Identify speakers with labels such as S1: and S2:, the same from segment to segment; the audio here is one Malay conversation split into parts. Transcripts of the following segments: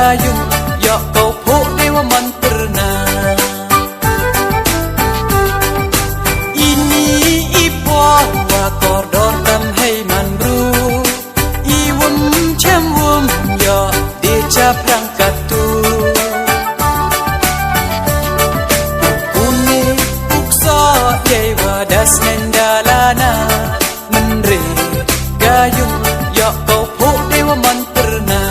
S1: gayung ya kau pok dewa man pernah. Ini ipo wa kordor tam hai man bru iwum chem wum ya deja prangkat tu kune uksa dewa das nendalana menre gayung ya kau pok dewa man pernah.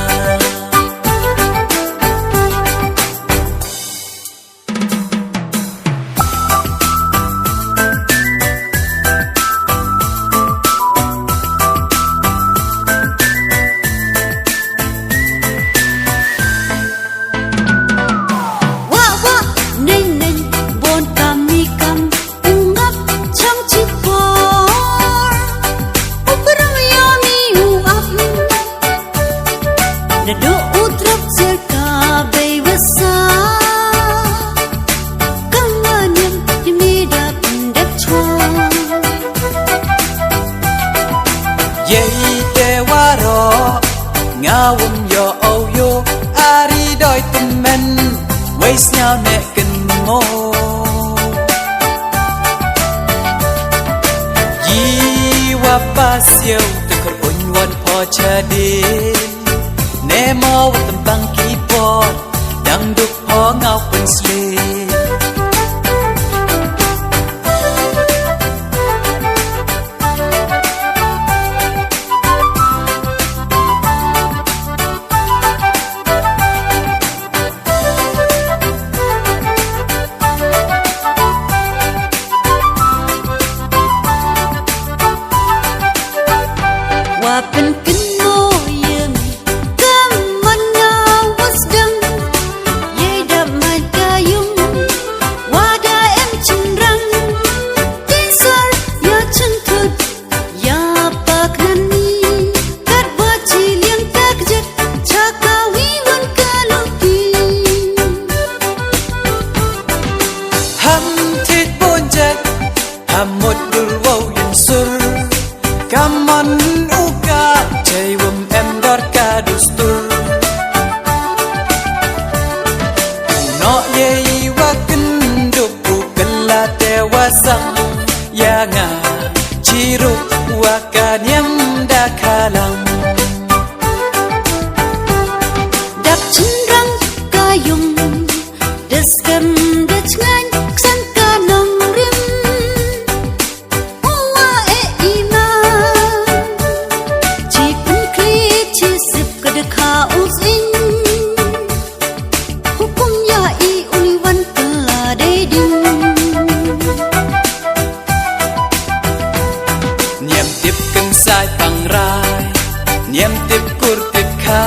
S1: Ngawum yo oh yo ari doi temen wais nhau nè kinh ngô yi wa pasio te kor unwan po chadin ne mo tembang keyboard dang duk po ngau pen sleep
S2: Wapen keno yang kemana wasdang ye damat gayung wada em cendrang tisar ya centut ya pak nani kat baci liang takjet cakawi wan kaluki
S1: ham thit bonjak hamut dul wow yang sur kaman Jaywum em dor kadustur no yei wa kenduk bukan la tewasang ya nga ciru wa kanyam dakalang
S2: dak cendrang gayung deskam dechngany ksan kanong rim uwa e ima Kha uzin hukum ya I uliwan telah deding
S1: niam tip keng sai pang rai niam tip kur tip kha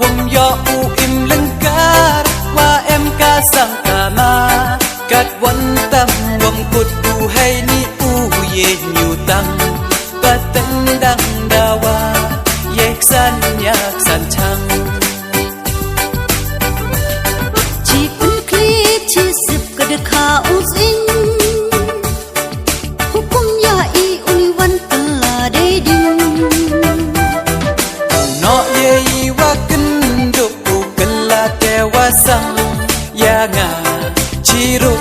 S1: wong yo u im lengkar wa em ka sang kama kat wan tam wong kut u hai ni u ye nyu tang pateng dang dawa yek san yak san chang
S2: chi pun kli chi sip kadakha uzin hukum ya I uliwan telah deding
S1: no ye wa kenduk u kala tewasang ya nga ciru